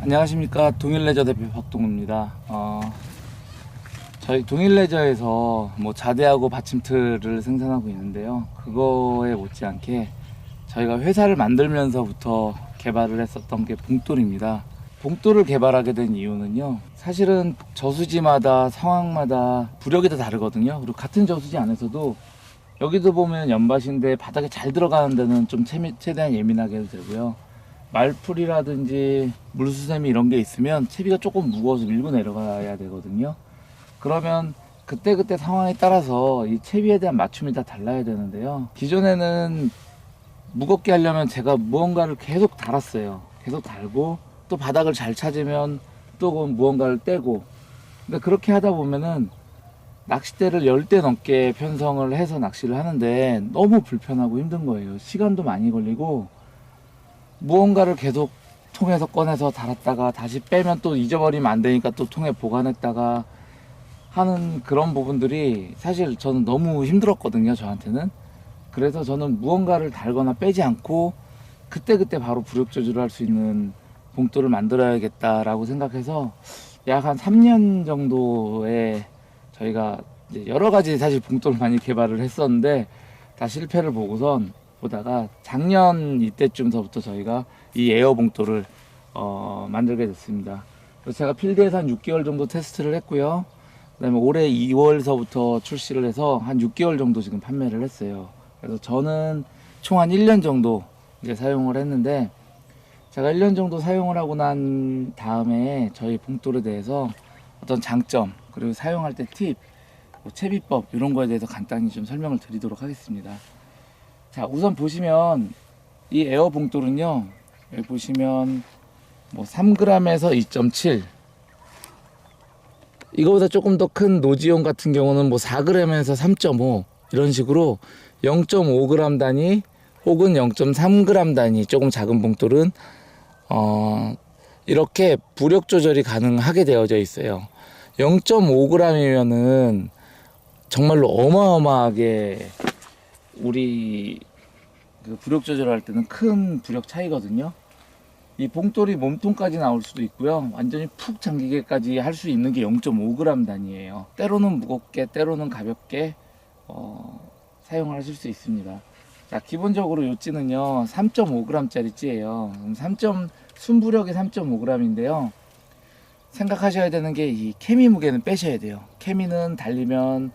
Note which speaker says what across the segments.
Speaker 1: 안녕하십니까. 동일레저 대표 박동우입니다. 저희 동일레저에서 자대하고 받침틀을 생산하고 있는데요. 그거에 못지않게 저희가 회사를 만들면서부터 개발을 했었던 게 봉돌입니다. 봉돌을 개발하게 된 이유는요, 사실은 저수지마다 상황마다 부력이 다 다르거든요. 그리고 같은 저수지 안에서도 여기도 보면 연밭인데 바닥에 잘 들어가는 데는 좀 최대한 예민하게 해도 되고요. 말풀이라든지 물수세미 이런 게 있으면 채비가 조금 무거워서 밀고 내려가야 되거든요. 그러면 그때그때 상황에 따라서 이 채비에 대한 맞춤이 다 달라야 되는데요. 기존에는 무겁게 하려면 제가 무언가를 계속 달았어요. 계속 달고 또 바닥을 잘 찾으면 또 무언가를 떼고, 근데 그렇게 하다 보면은 낚싯대를 10대 넘게 편성을 해서 낚시를 하는데 너무 불편하고 힘든 거예요. 시간도 많이 걸리고 무언가를 계속 통에서 꺼내서 달았다가 다시 빼면 또 잊어버리면 안 되니까 또 통에 보관했다가 하는 그런 부분들이 사실 저는 너무 힘들었거든요, 저한테는. 그래서 저는 무언가를 달거나 빼지 않고 그때그때 바로 부력 조절을 할 수 있는 봉돌을 만들어야겠다라고 생각해서 약 한 3년 정도에 저희가 이제 여러 가지 사실 봉돌을 많이 개발을 했었는데 다 실패를 보다가 작년 이때쯤서부터 저희가 이 에어 봉돌을 만들게 됐습니다. 그래서 제가 필드에서 한 6개월 정도 테스트를 했고요. 그 다음에 올해 2월서부터 출시를 해서 한 6개월 정도 지금 판매를 했어요. 그래서 저는 총 한 1년 정도 이제 사용을 했는데, 제가 1년 정도 사용을 하고 난 다음에 저희 봉돌에 대해서 어떤 장점, 그리고 사용할 때 팁, 채비법 이런 거에 대해서 간단히 좀 설명을 드리도록 하겠습니다. 자, 우선 보시면 이 에어 봉돌은요, 여기 보시면 3g에서 2.7, 이거보다 조금 더 큰 노지용 같은 경우는 4g에서 3.5 이런 식으로 0.5g 단위 혹은 0.3g 단위 조금 작은 봉돌은 이렇게 부력 조절이 가능하게 되어져 있어요. 0.5g이면은 정말로 어마어마하게 우리 그 부력 조절할 때는 큰 부력 차이거든요. 이 봉돌이 몸통까지 나올 수도 있고요. 완전히 푹 잠기게까지 할 수 있는 게 0.5g 단위예요. 때로는 무겁게, 때로는 가볍게 사용을 하실 수 있습니다. 자, 기본적으로 이 찌는요 3.5g 짜리 찌예요. 순부력이 3.5g인데요. 생각하셔야 되는 게 이 케미 무게는 빼셔야 돼요. 케미는 달리면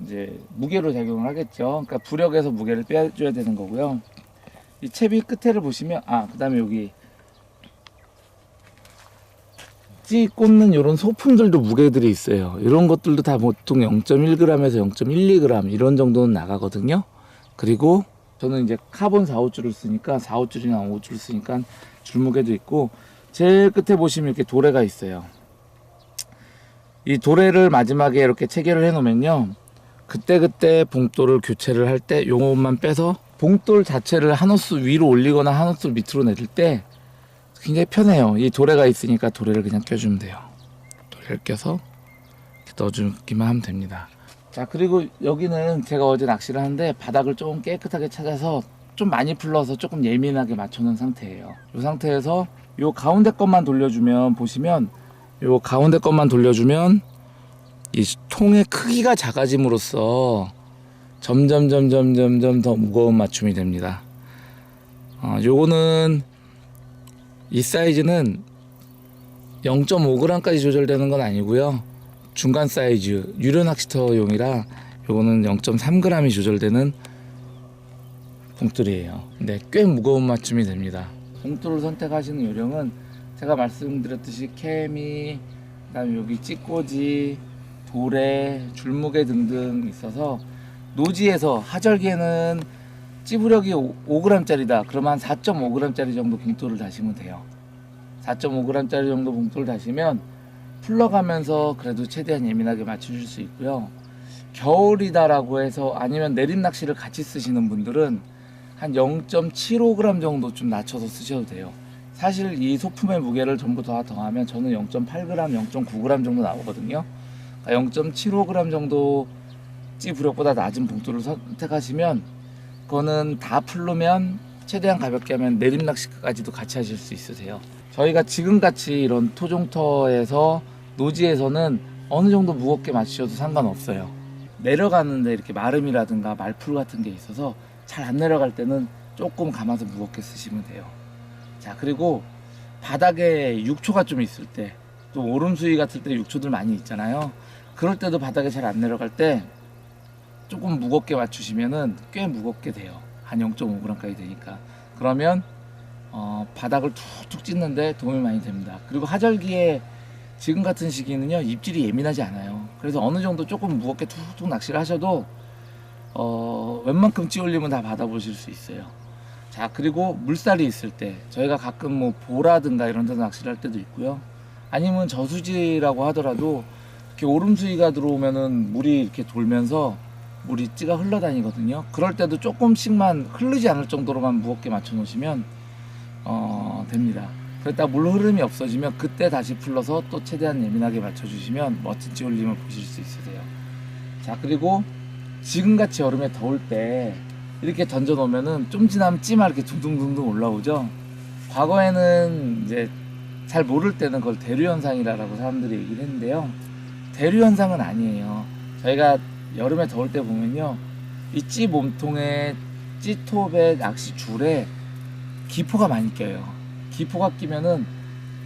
Speaker 1: 이제 무게로 작용을 하겠죠. 그러니까 부력에서 무게를 빼줘야 되는 거고요. 이 채비 끝에를 보시면 그 다음에 여기 찌 꽂는 이런 소품들도 무게들이 있어요. 이런 것들도 다 보통 0.1g에서 0.12g 이런 정도는 나가거든요. 그리고 저는 이제 카본 4, 5줄을 쓰니까 4, 5줄이나 5줄 쓰니까 줄무게도 있고, 제일 끝에 보시면 이렇게 도래가 있어요. 이 도래를 마지막에 이렇게 체결을 해 놓으면요, 그때그때 봉돌을 교체를 할 때 요것만 빼서 봉돌 자체를 한 호수 위로 올리거나 한 호수 밑으로 내릴 때 굉장히 편해요. 이 도래가 있으니까 도래를 그냥 껴주면 돼요. 도래를 껴서 이렇게 넣어주기만 하면 됩니다. 자, 그리고 여기는 제가 어제 낚시를 하는데 바닥을 조금 깨끗하게 찾아서 좀 많이 풀러서 조금 예민하게 맞춰놓은 상태예요. 이 상태에서 요 가운데 것만 돌려주면, 보시면 요 가운데 것만 돌려주면 이 통의 크기가 작아짐으로써 점점 더 무거운 맞춤이 됩니다. 요거는 이 사이즈는 0.5g까지 조절되는 건 아니고요. 중간 사이즈 유료 낚시터용이라 요거는 0.3g이 조절되는 봉돌이에요. 근데 꽤 무거운 맞춤이 됩니다. 봉돌을 선택하시는 요령은 제가 말씀드렸듯이 케미, 그다음에 여기 찌꼬지, 도래, 줄무게 등등 있어서, 노지에서 하절기에는 찌부력이 5g짜리다 그러면 한 4.5g짜리 정도 봉돌을 다시면 돼요. 4.5g짜리 정도 봉돌을 다시면 풀러가면서 그래도 최대한 예민하게 맞추실 수 있고요. 겨울이다라고 해서 아니면 내림 낚시를 같이 쓰시는 분들은 한 0.75g 정도 좀 낮춰서 쓰셔도 돼요. 사실 이 소품의 무게를 전부 다 더하면 저는 0.8g, 0.9g 정도 나오거든요. 그러니까 0.75g 정도 찌 부력보다 낮은 봉돌을 선택하시면 그거는 다 풀르면 최대한 가볍게 하면 내림 낚시까지도 같이 하실 수 있으세요. 저희가 지금같이 이런 토종터에서 노지에서는 어느 정도 무겁게 맞추셔도 상관없어요. 내려가는데 이렇게 마름이라든가 말풀 같은 게 있어서 잘 안 내려갈 때는 조금 감아서 무겁게 쓰시면 돼요. 자, 그리고 바닥에 육초가 좀 있을 때, 또 오름수위 같을 때 육초들 많이 있잖아요. 그럴 때도 바닥에 잘 안 내려갈 때 조금 무겁게 맞추시면은 꽤 무겁게 돼요. 한 0.5g까지 되니까. 그러면 바닥을 툭툭 찢는데 도움이 많이 됩니다. 그리고 하절기에 지금 같은 시기는요, 입질이 예민하지 않아요. 그래서 어느 정도 조금 무겁게 툭툭 낚시를 하셔도 웬만큼 찌올리면 다 받아보실 수 있어요. 자, 그리고 물살이 있을 때 저희가 가끔 뭐 보라든가 이런 데서 낚시를 할 때도 있고요. 아니면 저수지라고 하더라도 이렇게 오름수위가 들어오면은 물이 이렇게 돌면서 물이 찌가 흘러다니거든요. 그럴 때도 조금씩만 흐르지 않을 정도로만 무겁게 맞춰 놓으시면 됩니다. 그랬다 물 흐름이 없어지면 그때 다시 풀러서 또 최대한 예민하게 맞춰주시면 멋진 찌올림을 보실 수 있으세요. 자, 그리고 지금같이 여름에 더울 때 이렇게 던져 놓으면은 좀 지나면 찌만 이렇게 둥둥둥둥 올라오죠. 과거에는 이제 잘 모를 때는 그걸 대류현상이라고 사람들이 얘기를 했는데요. 대류현상은 아니에요. 저희가 여름에 더울 때 보면요, 이 찌 몸통에 찌톱에 낚시 줄에 기포가 많이 껴요. 기포가 끼면은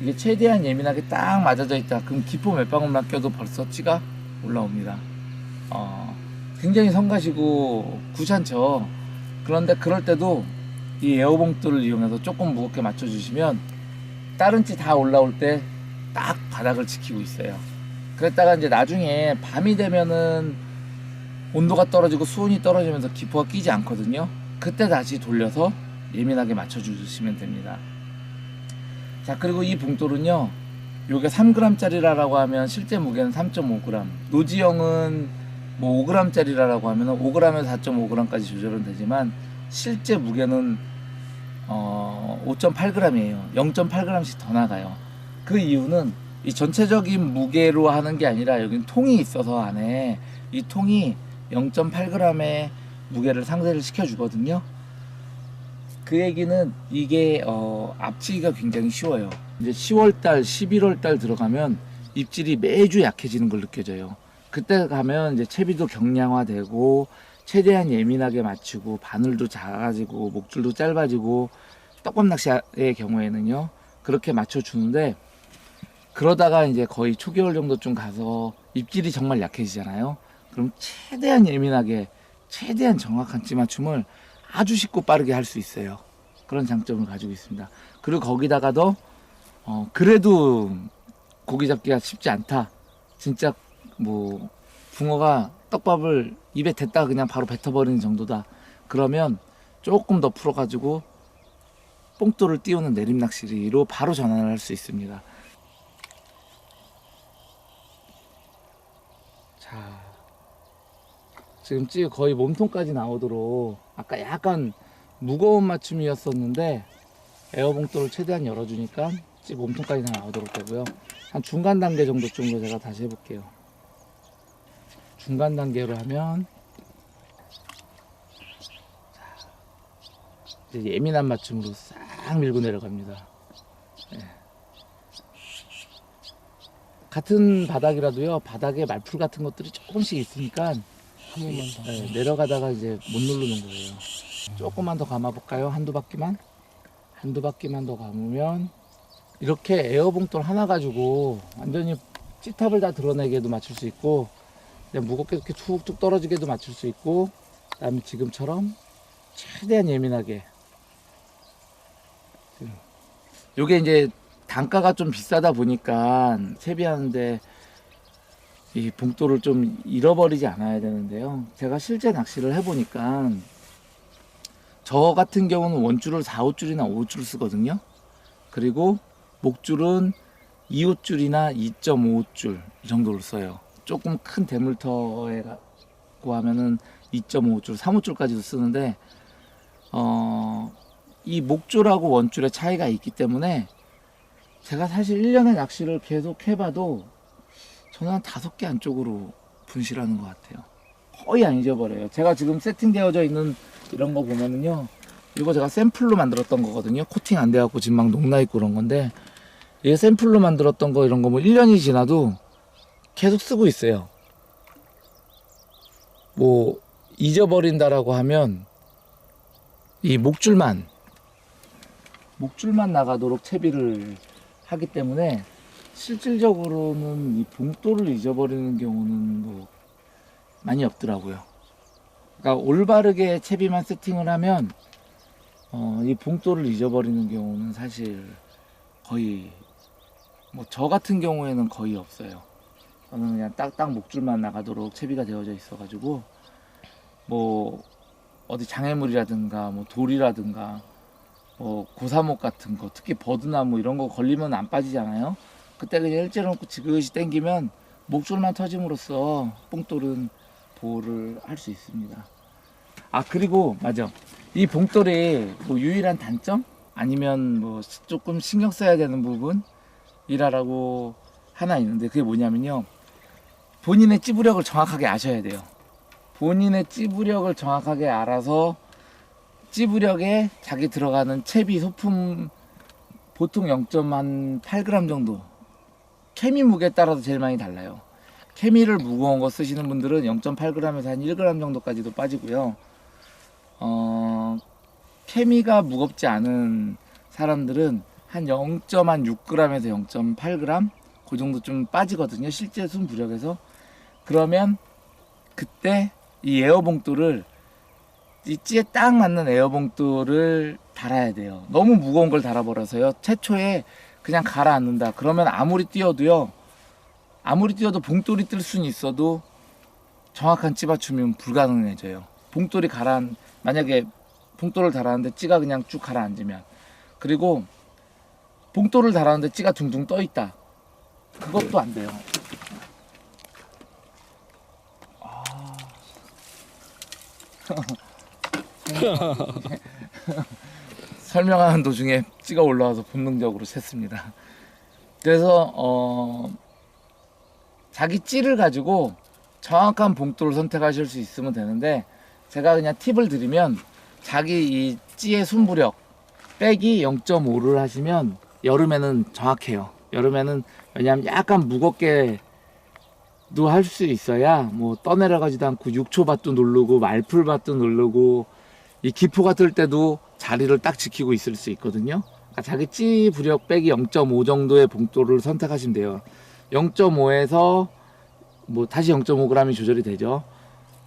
Speaker 1: 이게 최대한 예민하게 딱 맞아져 있다. 그럼 기포 몇 방울만 껴도 벌써 찌가 올라옵니다. 굉장히 성가시고 귀찮죠. 그런데 그럴 때도 이 에어봉돌을 이용해서 조금 무겁게 맞춰주시면 다른 찌 다 올라올 때 딱 바닥을 지키고 있어요. 그랬다가 이제 나중에 밤이 되면은 온도가 떨어지고 수온이 떨어지면서 기포가 끼지 않거든요. 그때 다시 돌려서 예민하게 맞춰주시면 됩니다. 자, 그리고 이 봉돌은요, 요게 3g짜리라고 하면 실제 무게는 3.5g, 노지형은 뭐 5g짜리라고 하면 5g에서 4.5g까지 조절은 되지만 실제 무게는 5.8g이에요. 0.8g씩 더 나가요. 그 이유는 이 전체적인 무게로 하는 게 아니라 여긴 통이 있어서 안에 이 통이 0.8g의 무게를 상쇄를 시켜주거든요. 그 얘기는 이게 앞치기가 굉장히 쉬워요. 이제 10월달, 11월달 들어가면 입질이 매주 약해지는 걸 느껴져요. 그때 가면 이제 채비도 경량화되고 최대한 예민하게 맞추고 바늘도 작아지고 목줄도 짧아지고 떡밥 낚시의 경우에는요 그렇게 맞춰주는데, 그러다가 이제 거의 초겨울 정도쯤 가서 입질이 정말 약해지잖아요. 그럼 최대한 예민하게 최대한 정확한 찌 맞춤을 아주 쉽고 빠르게 할 수 있어요. 그런 장점을 가지고 있습니다. 그리고 거기다가도 그래도 고기 잡기가 쉽지 않다, 진짜 뭐 붕어가 떡밥을 입에 댔다가 그냥 바로 뱉어버리는 정도다, 그러면 조금 더 풀어가지고 뽕돌을 띄우는 내림낚시로 바로 전환을 할 수 있습니다. 자, 지금 찌 거의 몸통까지 나오도록, 아까 약간 무거운 맞춤이었었는데 에어봉돌을 최대한 열어주니까 찌 몸통까지 다 나오도록 되고요. 한 중간 단계 정도쯤으로 제가 다시 해볼게요. 중간 단계로 하면 이제 예민한 맞춤으로 싹 밀고 내려갑니다. 네. 같은 바닥이라도요, 바닥에 말풀 같은 것들이 조금씩 있으니까
Speaker 2: 한 번만 더.
Speaker 1: 네, 내려가다가 이제 못 누르는 거예요. 조금만 더 감아볼까요? 한두 바퀴만 더 감으면 이렇게 에어봉돌 하나 가지고 완전히 찌탑을 다 드러내게도 맞출 수 있고, 그냥 무겁게 이렇게 툭툭 떨어지게도 맞출 수 있고, 그 다음에 지금처럼 최대한 예민하게. 요게 이제 단가가 좀 비싸다 보니까 채비하는데 이 봉돌을 좀 잃어버리지 않아야 되는데요. 제가 실제 낚시를 해보니까 저 같은 경우는 원줄을 4호줄이나 5호줄을 쓰거든요. 그리고 목줄은 2호줄이나 2.5호줄 이 정도를 써요. 조금 큰 대물터에 가고 하면은 2.5호줄, 3호줄까지도 쓰는데 이 목줄하고 원줄의 차이가 있기 때문에 제가 사실 1년에 낚시를 계속 해봐도 저는 한 5개 안쪽으로 분실하는 것 같아요. 거의 안 잊어버려요. 제가 지금 세팅되어져 있는 이런 거 보면은요, 이거 제가 샘플로 만들었던 거거든요. 코팅 안 돼갖고 지금 막 녹나 있고 그런 건데, 이게 샘플로 만들었던 거 이런 거 뭐 1년이 지나도 계속 쓰고 있어요. 뭐 잊어버린다라고 하면 이 목줄만 나가도록 채비를 하기 때문에 실질적으로는 이 봉돌을 잊어버리는 경우는 뭐 많이 없더라고요. 그러니까 올바르게 채비만 세팅을 하면 이 봉돌을 잊어버리는 경우는 사실 거의 뭐 저 같은 경우에는 거의 없어요. 저는 그냥 딱딱 목줄만 나가도록 채비가 되어져 있어 가지고 뭐 어디 장애물이라든가 뭐 돌이라든가 뭐 고사목 같은 거, 특히 버드나무 이런 거 걸리면 안 빠지잖아요. 그때 그냥 일제로 놓고 지그시 당기면 목줄만 터짐으로써 봉돌은 보호를 할 수 있습니다. 아, 그리고 맞아, 이 봉돌의 뭐 유일한 단점 아니면 뭐 조금 신경 써야 되는 부분이라고 하나 있는데, 그게 뭐냐면요, 본인의 찌부력을 정확하게 아셔야 돼요. 본인의 찌부력을 정확하게 알아서 찌부력에 자기 들어가는 채비 소품 보통 0.8g 정도, 케미 무게에 따라서 제일 많이 달라요. 케미를 무거운 거 쓰시는 분들은 0.8g에서 한 1g 정도까지도 빠지고요. 케미가 무겁지 않은 사람들은 한 0.6g에서 0.8g 그 정도 좀 빠지거든요, 실제 순부력에서. 그러면 그때 이 에어봉돌을, 이 찌에 딱 맞는 에어봉돌을 달아야 돼요. 너무 무거운 걸 달아버려서요, 최초에 그냥 가라앉는다 그러면 아무리 뛰어도 봉돌이 뜰 수는 있어도 정확한 찌 맞춤이면 불가능해져요. 만약에 봉돌을 달았는데 찌가 그냥 쭉 가라앉으면, 그리고 봉돌을 달았는데 찌가 둥둥 떠 있다, 그것도 안 돼요. 설명하는 도중에 찌가 올라와서 본능적으로 샜습니다. 그래서 자기 찌를 가지고 정확한 봉돌을 선택하실 수 있으면 되는데, 제가 그냥 팁을 드리면 자기 이 찌의 순부력 빼기 0.5를 하시면 여름에는 정확해요. 여름에는, 왜냐하면 약간 무겁게도 할 수 있어야 뭐 떠내려가지도 않고 6초밭도 누르고 말풀밭도 누르고 이 기포가 뜰 때도 자리를 딱 지키고 있을 수 있거든요. 그러니까 자기 찌 부력 빼기 0.5 정도의 봉돌을 선택하시면 돼요. 0.5에서 뭐 다시 0.5g이 조절이 되죠.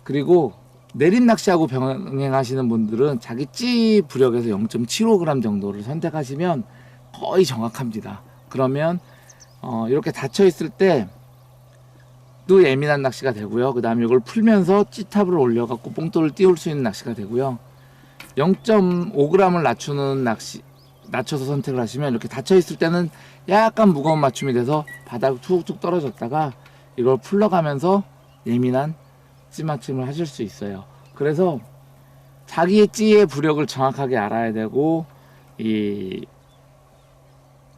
Speaker 1: 그리고 내림 낚시하고 병행하시는 분들은 자기 찌 부력에서 0.75g 정도를 선택하시면 거의 정확합니다. 그러면 이렇게 닫혀 있을 때도 예민한 낚시가 되고요. 그 다음에 이걸 풀면서 찌탑을 올려갖고 봉돌을 띄울 수 있는 낚시가 되고요. 0.5g을 낮춰서 선택을 하시면 이렇게 닫혀 있을 때는 약간 무거운 맞춤이 돼서 바닥 툭툭 떨어졌다가 이걸 풀러가면서 예민한 찌 맞춤을 하실 수 있어요. 그래서 자기의 찌의 부력을 정확하게 알아야 되고, 이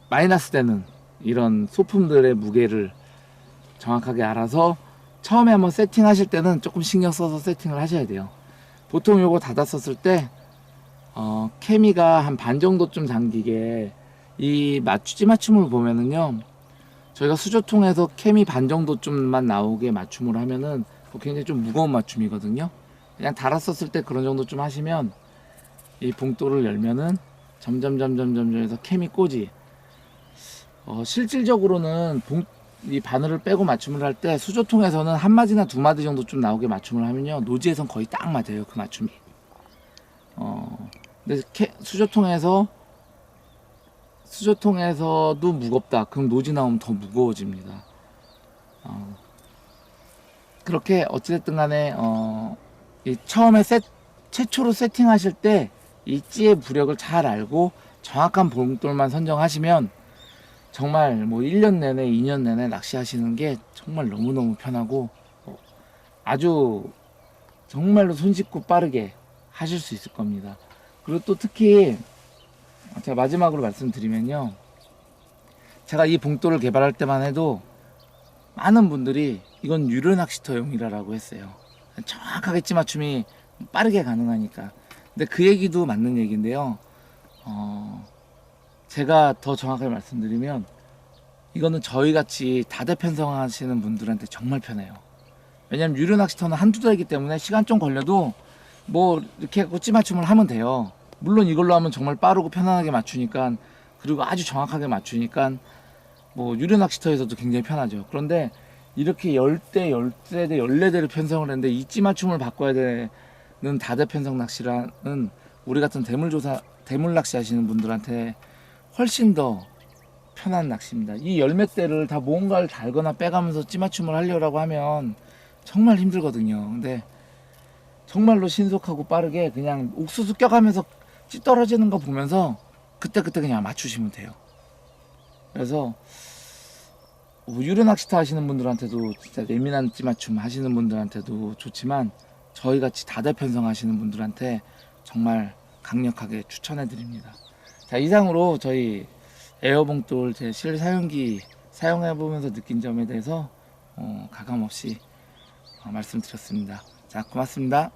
Speaker 1: 마이너스 되는 이런 소품들의 무게를 정확하게 알아서 처음에 한번 세팅하실 때는 조금 신경 써서 세팅을 하셔야 돼요. 보통 요거 닫았었을 때 케미가 한 반 정도쯤 잠기게, 이 찌 맞춤을 보면은요, 저희가 수조통에서 케미 반 정도쯤만 나오게 맞춤을 하면은 굉장히 좀 무거운 맞춤이거든요. 그냥 달았었을 때 그런 정도 좀 하시면 이 봉돌을 열면은 점점 해서 케미 꽂이, 실질적으로는 이 바늘을 빼고 맞춤을 할 때 수조통에서는 한 마디나 두 마디 정도 좀 나오게 맞춤을 하면요, 노지에선 거의 딱 맞아요, 그 맞춤이. 근데 수조통에서도 무겁다 그럼 노지 나오면 더 무거워집니다. 그렇게 어찌됐든 간에 이 처음에 최초로 세팅하실 때 이 찌의 부력을 잘 알고 정확한 봉돌만 선정하시면 정말 뭐 1년 내내 2년 내내 낚시하시는 게 정말 너무너무 편하고 아주 정말로 손쉽고 빠르게 하실 수 있을 겁니다. 그리고 또 특히 제가 마지막으로 말씀드리면요, 제가 이 봉돌을 개발할 때만 해도 많은 분들이 이건 유료 낚시터용이라고 했어요. 정확하게 찌 맞춤이 빠르게 가능하니까. 근데 그 얘기도 맞는 얘기인데요, 제가 더 정확하게 말씀드리면 이거는 저희같이 다대 편성하시는 분들한테 정말 편해요. 왜냐면 유료 낚시터는 한두 대이기 때문에 시간 좀 걸려도 뭐 이렇게 꽂지 맞춤을 하면 돼요. 물론 이걸로 하면 정말 빠르고 편안하게 맞추니까, 그리고 아주 정확하게 맞추니까 뭐 유료 낚시터에서도 굉장히 편하죠. 그런데 이렇게 10대, 13대, 14대를 편성을 했는데 이 찌맞춤을 바꿔야 되는 다대 편성 낚시라는 우리 같은 대물 낚시 하시는 분들한테 훨씬 더 편한 낚시입니다. 이 열몇 대를 다 뭔가를 달거나 빼가면서 찌맞춤을 하려고 하면 정말 힘들거든요. 근데 정말로 신속하고 빠르게 그냥 옥수수 껴가면서 찌 떨어지는 거 보면서 그때그때 그냥 맞추시면 돼요. 그래서 뭐 유료 낚시터 하시는 분들한테도 진짜 예민한 찌맞춤 하시는 분들한테도 좋지만 저희같이 다대 편성 하시는 분들한테 정말 강력하게 추천해 드립니다. 자, 이상으로 저희 에어봉돌 제 실사용기 사용해 보면서 느낀 점에 대해서 가감없이 말씀드렸습니다. 자, 고맙습니다.